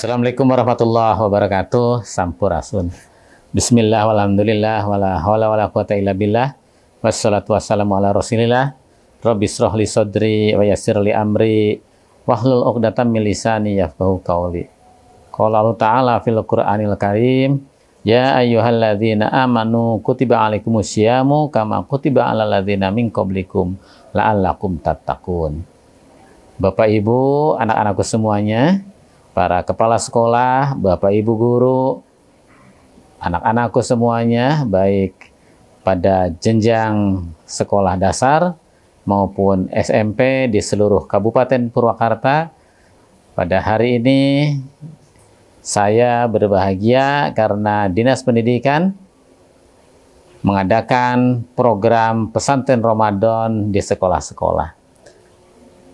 Assalamualaikum warahmatullahi wabarakatuh. Sampurasun. Bismillah walhamdulillah wala hawla wala quwata illa billah. Wassalatu wassalamu ala Rasulillah. Rabbi shrah li sadri wa yassir li amri wahlul 'uqdatam min lisani yafqahu qawli. Qala Allah Ta'ala fil Qur'anil Karim, ya ayyuhalladzina amanu kutiba alaikumusyiyamu kama kutiba alal ladzina min qablikum la'allakum tattaqun. Bapak Ibu, anak-anakku semuanya, para kepala sekolah, Bapak Ibu guru, anak-anakku semuanya, baik pada jenjang sekolah dasar maupun SMP di seluruh Kabupaten Purwakarta. Pada hari ini saya berbahagia karena Dinas Pendidikan mengadakan program pesantren Ramadan di sekolah-sekolah.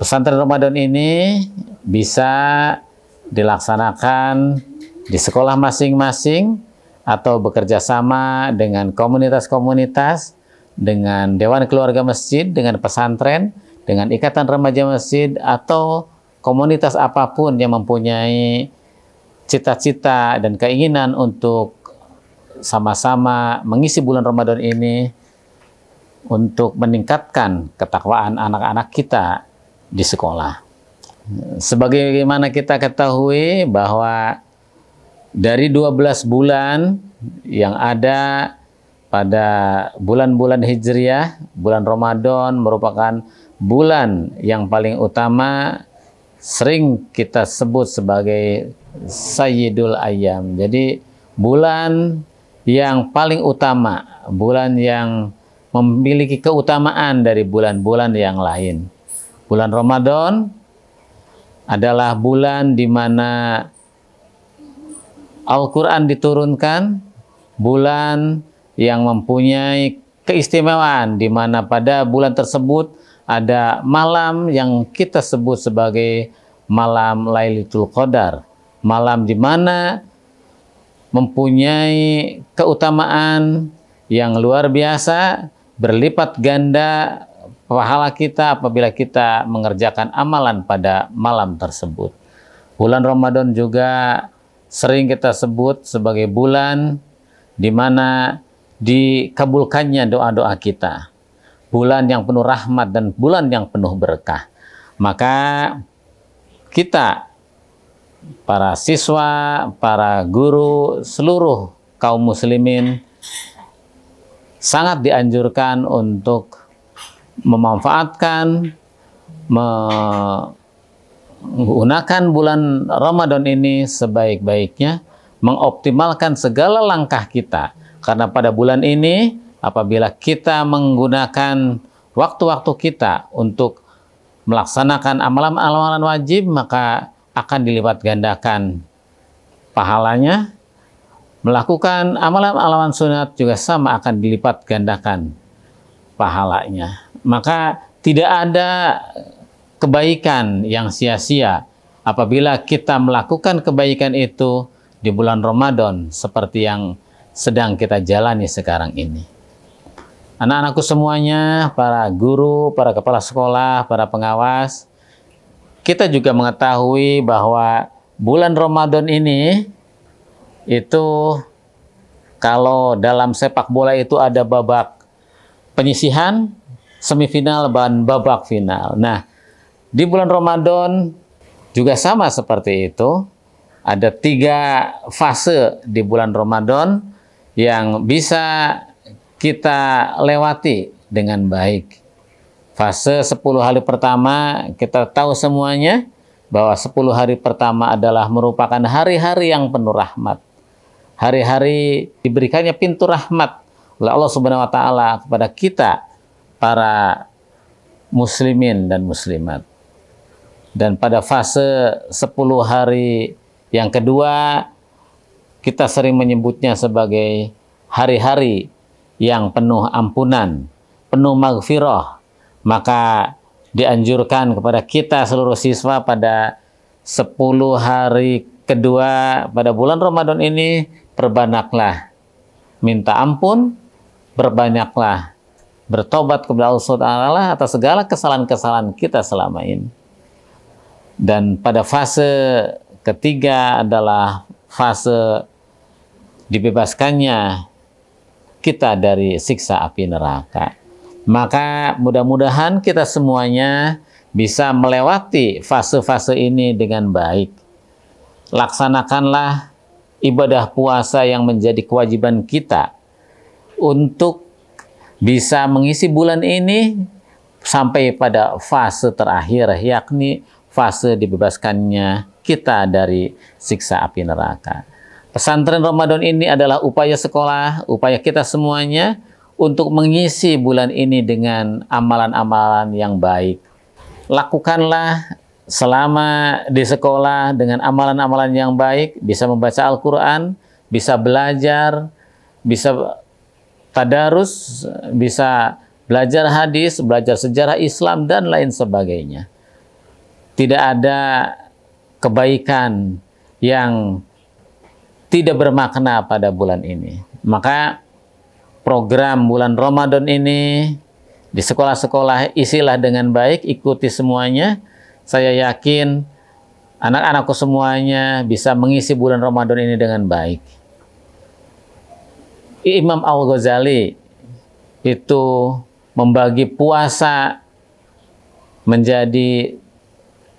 Pesantren Ramadan ini bisa dilaksanakan di sekolah masing-masing atau bekerja sama dengan komunitas-komunitas, dengan Dewan Keluarga Masjid, dengan pesantren, dengan Ikatan Remaja Masjid, atau komunitas apapun yang mempunyai cita-cita dan keinginan untuk sama-sama mengisi bulan Ramadan ini untuk meningkatkan ketakwaan anak-anak kita di sekolah. Sebagaimana kita ketahui bahwa dari 12 bulan yang ada pada bulan-bulan Hijriah, bulan Ramadan merupakan bulan yang paling utama, sering kita sebut sebagai Sayyidul Ayyam. Jadi bulan yang paling utama, bulan yang memiliki keutamaan dari bulan-bulan yang lain. Bulan Ramadan adalah bulan di mana Al-Quran diturunkan, bulan yang mempunyai keistimewaan, di mana pada bulan tersebut ada malam yang kita sebut sebagai malam Lailatul Qadar, malam di mana mempunyai keutamaan yang luar biasa, berlipat ganda pahala kita apabila kita mengerjakan amalan pada malam tersebut. Bulan Ramadan juga sering kita sebut sebagai bulan di mana dikabulkannya doa-doa kita. Bulan yang penuh rahmat dan bulan yang penuh berkah. Maka kita, para siswa, para guru, seluruh kaum muslimin sangat dianjurkan untuk memanfaatkan, menggunakan bulan Ramadan ini sebaik-baiknya, mengoptimalkan segala langkah kita. Karena pada bulan ini, apabila kita menggunakan waktu-waktu kita untuk melaksanakan amalan-amalan wajib, maka akan dilipat gandakan pahalanya. Melakukan amalan-amalan sunat juga sama akan dilipat gandakan pahalanya. Maka tidak ada kebaikan yang sia-sia apabila kita melakukan kebaikan itu di bulan Ramadan seperti yang sedang kita jalani sekarang ini. Anak-anakku semuanya, para guru, para kepala sekolah, para pengawas, kita juga mengetahui bahwa bulan Ramadan ini itu kalau dalam sepak bola itu ada babak penyisihan, semifinal, dan babak final. Nah, di bulan Ramadan juga sama seperti itu. Ada 3 fase di bulan Ramadan yang bisa kita lewati dengan baik. Fase 10 hari pertama, kita tahu semuanya bahwa 10 hari pertama adalah merupakan hari-hari yang penuh rahmat. Hari-hari diberikannya pintu rahmat oleh Allah Subhanahu wa Ta'ala kepada kita, para muslimin dan muslimat. Dan pada fase 10 hari yang kedua, kita sering menyebutnya sebagai hari-hari yang penuh ampunan, penuh maghfirah. Maka dianjurkan kepada kita seluruh siswa pada 10 hari kedua pada bulan Ramadan ini, perbanyaklah minta ampun, berbanyaklah bertobat kepada Allah SWT atas segala kesalahan-kesalahan kita selama ini. Dan pada fase ketiga adalah fase dibebaskannya kita dari siksa api neraka. Maka mudah-mudahan kita semuanya bisa melewati fase-fase ini dengan baik. Laksanakanlah ibadah puasa yang menjadi kewajiban kita untuk bisa mengisi bulan ini sampai pada fase terakhir, yakni fase dibebaskannya kita dari siksa api neraka. Pesantren Ramadan ini adalah upaya sekolah, upaya kita semuanya untuk mengisi bulan ini dengan amalan-amalan yang baik. Lakukanlah selama di sekolah dengan amalan-amalan yang baik, bisa membaca Al-Quran, bisa belajar, bisa tadarus, bisa belajar hadis, belajar sejarah Islam, dan lain sebagainya. Tidak ada kebaikan yang tidak bermakna pada bulan ini. Maka program bulan Ramadan ini di sekolah-sekolah isilah dengan baik, ikuti semuanya. Saya yakin anak-anakku semuanya bisa mengisi bulan Ramadan ini dengan baik. Imam Al-Ghazali itu membagi puasa menjadi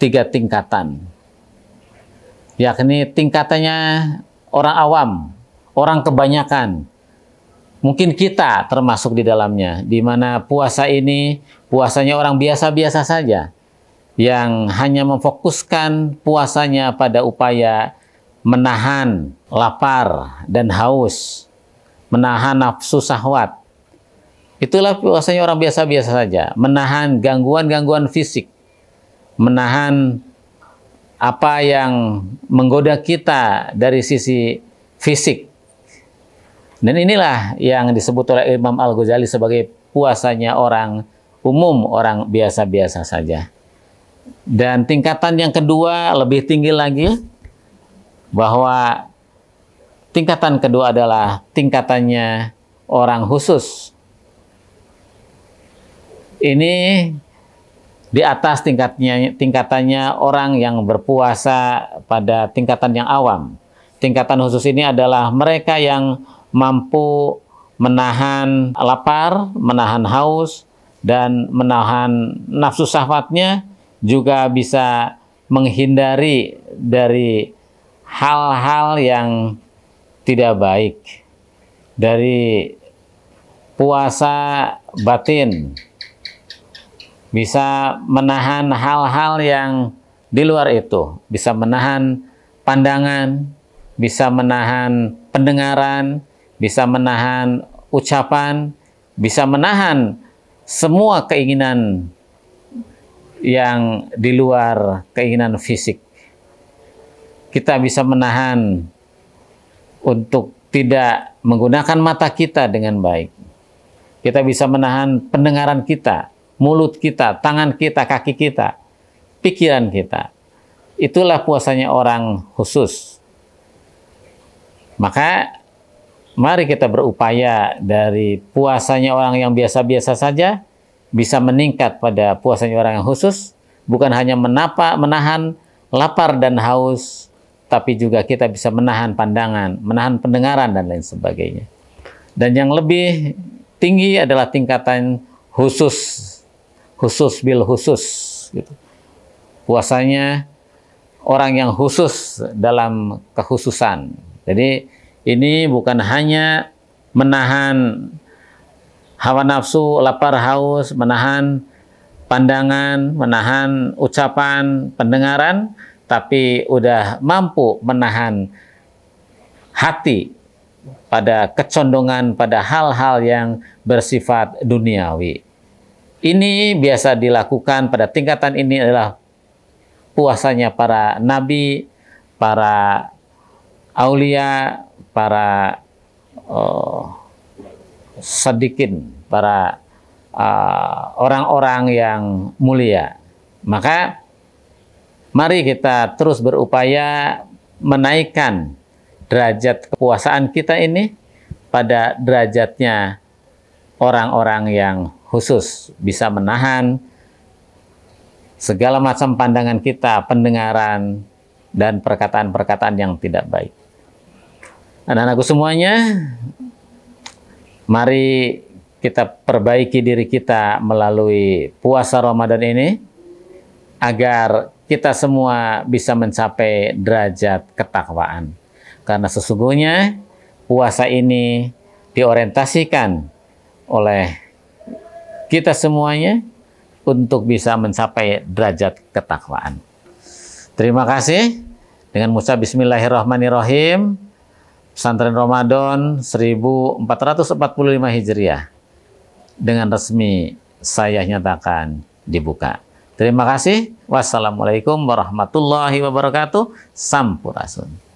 3 tingkatan. Yakni tingkatannya orang awam, orang kebanyakan. Mungkin kita termasuk di dalamnya, di mana puasa ini puasanya orang biasa-biasa saja, yang hanya memfokuskan puasanya pada upaya menahan lapar dan haus, menahan nafsu syahwat. Itulah puasanya orang biasa-biasa saja, menahan gangguan-gangguan fisik, menahan apa yang menggoda kita dari sisi fisik. Dan inilah yang disebut oleh Imam Al-Ghazali sebagai puasanya orang umum, orang biasa-biasa saja. Dan tingkatan yang kedua lebih tinggi lagi, bahwa tingkatan kedua adalah tingkatannya orang khusus. Ini di atas tingkatannya orang yang berpuasa pada tingkatan yang awam. Tingkatan khusus ini adalah mereka yang mampu menahan lapar, menahan haus, dan menahan nafsu syahwatnya, juga bisa menghindari dari hal-hal yang tidak baik, dari puasa batin, bisa menahan hal-hal yang di luar itu, bisa menahan pandangan, bisa menahan pendengaran, bisa menahan ucapan, bisa menahan semua keinginan yang di luar keinginan fisik. Kita bisa menahan untuk tidak menggunakan mata kita dengan baik. Kita bisa menahan pendengaran kita, mulut kita, tangan kita, kaki kita, pikiran kita. Itulah puasanya orang khusus. Maka mari kita berupaya dari puasanya orang yang biasa-biasa saja bisa meningkat pada puasanya orang yang khusus, bukan hanya menahan lapar dan haus, tapi juga kita bisa menahan pandangan, menahan pendengaran, dan lain sebagainya. Dan yang lebih tinggi adalah tingkatan khusus bil khusus. Gitu. Puasanya orang yang khusus dalam kekhususan. Jadi ini bukan hanya menahan hawa nafsu, lapar, haus, menahan pandangan, menahan ucapan, pendengaran, tapi udah mampu menahan hati pada kecondongan pada hal-hal yang bersifat duniawi. Ini biasa dilakukan pada tingkatan ini adalah puasanya para nabi, para aulia, para sadikin, para orang-orang yang mulia. Maka mari kita terus berupaya menaikkan derajat kepuasaan kita ini pada derajatnya orang-orang yang khusus, bisa menahan segala macam pandangan kita, pendengaran, dan perkataan-perkataan yang tidak baik. Anak-anakku semuanya, mari kita perbaiki diri kita melalui puasa Ramadan ini, agar kita semua bisa mencapai derajat ketakwaan. Karena sesungguhnya puasa ini diorientasikan oleh kita semuanya untuk bisa mencapai derajat ketakwaan. Terima kasih. Dengan mengucap Bismillahirrahmanirrahim, Pesantren Ramadan 1445 Hijriah dengan resmi saya nyatakan dibuka. Terima kasih. Wassalamualaikum warahmatullahi wabarakatuh. Sampurasun.